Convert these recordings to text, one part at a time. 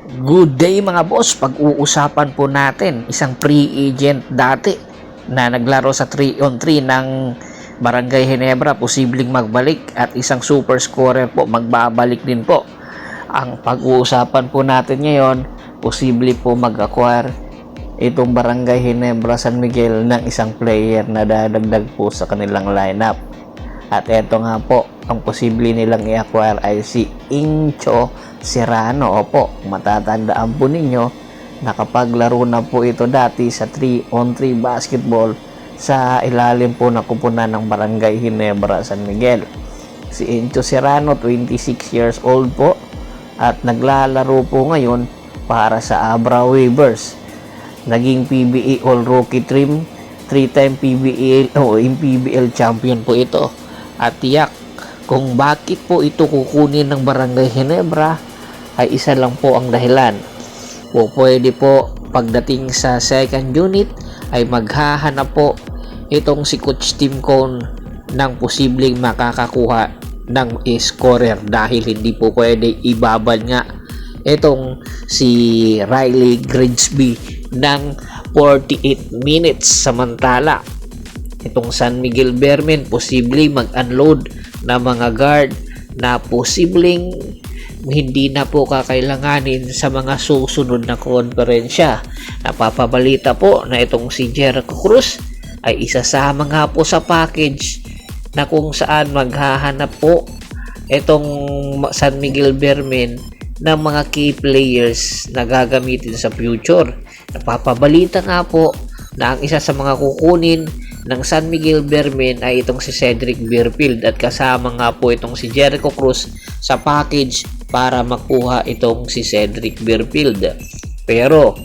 Good day mga boss, pag-uusapan po natin isang free agent dati na naglaro sa 3-on-3 ng Barangay Ginebra, posibleng magbalik, at isang super scorer po magbabalik din po. Ang pag-uusapan po natin ngayon, posible po mag-acquire itong Barangay Ginebra San Miguel ng isang player na dadagdag po sa kanilang lineup. At eto nga po, ang posible nilang i-acquire ay si Incho Serrano. Opo, matatandaan po ninyo, nakapaglaro na po ito dati sa 3-on-3 basketball sa ilalim po ng kupunan ng Barangay Ginebra San Miguel. Si Incho Serrano, 26 years old po, at naglalaro po ngayon para sa Abra Weavers. Naging PBA All-Rookie Team, 3-time PBL champion po ito. At tiyak kung bakit po ito kukunin ng Barangay Ginebra ay isa lang po ang dahilan. Pwede po pagdating sa second unit ay maghahanap po itong si Coach Tim Cone ng posibleng makakakuha ng scorer, dahil hindi po pwede ibabal nga itong si Riley Grigsby ng 48 minutes. Samantala itong San Miguel Bearmen posibleng mag-unload na mga guard na posibleng hindi na po kakailanganin sa mga susunod na konferensya. Napapabalita po na itong si Jericho Cruz ay isasama nga po sa package na kung saan maghahanap po itong San Miguel Bearmen ng mga key players na gagamitin sa future. Napapabalita nga po na ang isa sa mga kukunin ng San Miguel Bearmen ay itong si Cedric Beerfield, at kasama nga po itong si Jericho Cruz sa package para makuha itong si Cedric Beerfield. Pero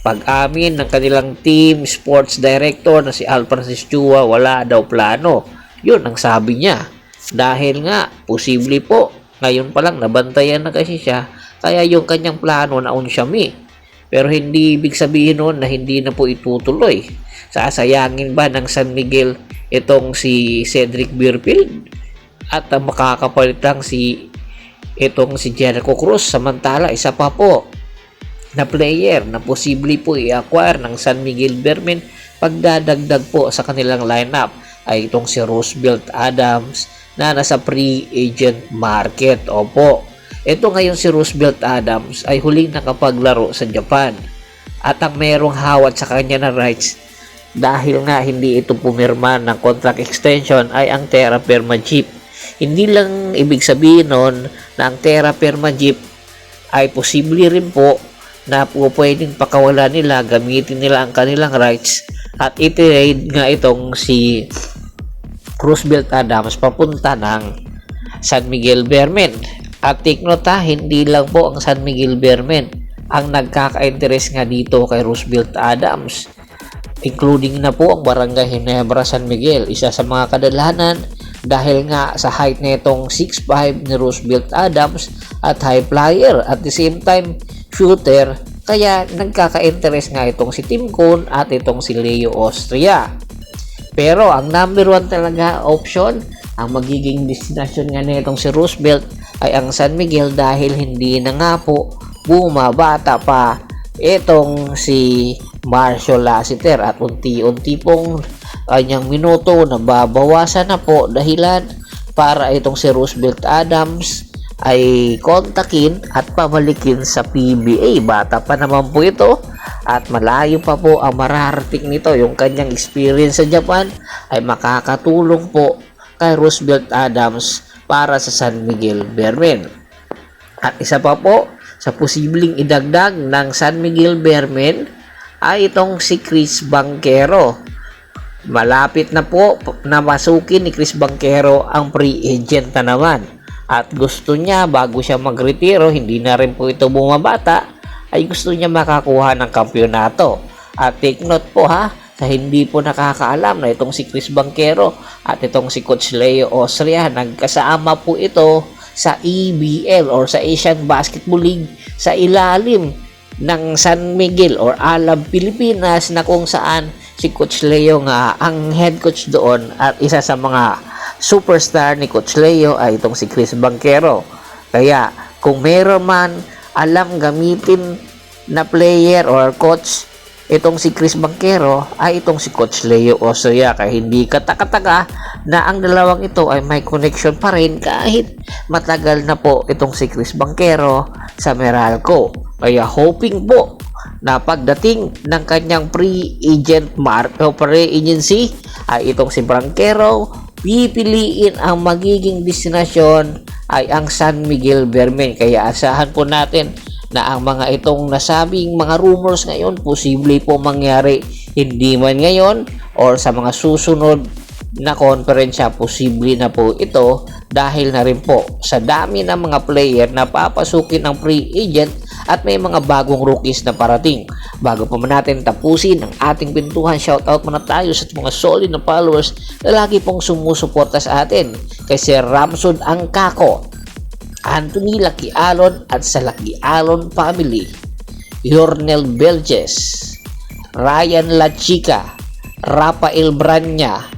pag-amin ng kanilang team sports director na si Al Francis Chua, wala daw plano. Yun ang sabi niya, dahil nga posible po ngayon pa lang nabantayan na kasi siya, kaya yung kanyang plano na unsyami. Pero hindi ibig sabihin noon na hindi na po itutuloy. Sasayangin ba ng San Miguel itong si Cedric Beerfield at makakapalit lang itong si Jericho Cruz? Samantala isa pa po na player na posible po i-acquire ng San Miguel Bearmen pagdadagdag po sa kanilang lineup ay itong si Roosevelt Adams na nasa free agent market. Opo, ito ngayon si Roosevelt Adams ay huling nakapaglaro sa Japan, at ang merong hawat sa kanya na rights dahil nga hindi ito pumirma ng contract extension ay ang Terra Firma Jeep. Hindi lang ibig sabihin nun na ang Terra Firma Jeep ay posible rin po na pwedeng pakawalan nila, gamitin nila ang kanilang rights at i-trade nga itong si Roosevelt Adams papunta ng San Miguel Bearmen. At take note ha, hindi lang po ang San Miguel Bearmen ang nagkaka-interest nga dito kay Roosevelt Adams, including na po ang Barangay Ginebra San Miguel. Isa sa mga kadalanan dahil nga sa height na itong 6'5" ni Roosevelt Adams at high flyer, at the same time shooter, kaya nagkaka-interest nga itong si Tim Cone at itong si Leo Austria. Pero ang number 1 talaga option, ang magiging destination nga na itong si Roosevelt ay ang San Miguel, dahil hindi na nga po bumabata pa itong si Marcio Lassiter, at unti-unti pong kanyang minuto nababawasan na po, dahilan para itong si Roosevelt Adams ay kontakin at pabalikin sa PBA. Bata pa naman po ito at malayo pa po ang mararating nito. Yung kanyang experience sa Japan ay makakatulong po kay Roosevelt Adams para sa San Miguel Bearmen. At isa pa po sa posibleng idagdag ng San Miguel Bearmen ay itong si Chris Banquero. Malapit na po na masukin ni Chris Banquero ang free agent na naman, at gusto niya bago siya magretiro, hindi na rin po ito bumabata, ay gusto niya makakuha ng kampyonato. At take note po ha, sa hindi po nakakaalam na itong si Chris Banquero at itong si Coach Leo Austria, nagkasama po ito sa EBL or sa Asian Basketball League sa ilalim ng San Miguel or Alab Pilipinas, na kung saan si Coach Leo nga ang head coach doon, at isa sa mga superstar ni Coach Leo ay itong si Chris Banquero. Kaya kung meron man alam gamitin na player or coach itong si Chris Banquero ay itong si Coach Leo Osoya. Kaya hindi kataka-taka na ang dalawang ito ay may connection pa rin kahit matagal na po itong si Chris Banquero sa Meralco. Kaya hoping po na pagdating ng kanyang pre-agent mark o pre-agency ay itong si Banquero, pipiliin ang magiging destinasyon ay ang San Miguel Bermen. Kaya asahan po natin na ang mga itong nasabing mga rumors ngayon posible po mangyari, hindi man ngayon or sa mga susunod na konferensya posible na po ito dahil na rin po sa dami ng mga player na papasukin ng free agent at may mga bagong rookies na parating. Bago pa man natin tapusin ang ating pintuhan, shoutout muna tayo sa mga solid na followers na lagi pong sumusuporta sa atin kay Sir Ramsod Angkako, Anthony Laquialon at sa Laquialon family, Yornel Belges, Ryan Lachica, Rafael Branya,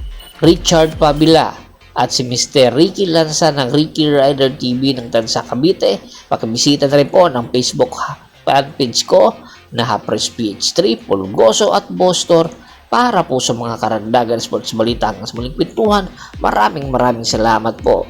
Richard Pabila at si Mr. Ricky Lanza ng Ricky Rider TV ng Tansa Cavite. Pakibisita na rin po ng Facebook fanpage ko na Hapres PH3, Pulgoso at Bostor para po sa mga karandagan sports balita. Hanggang sa muling pintuhan, maraming salamat po.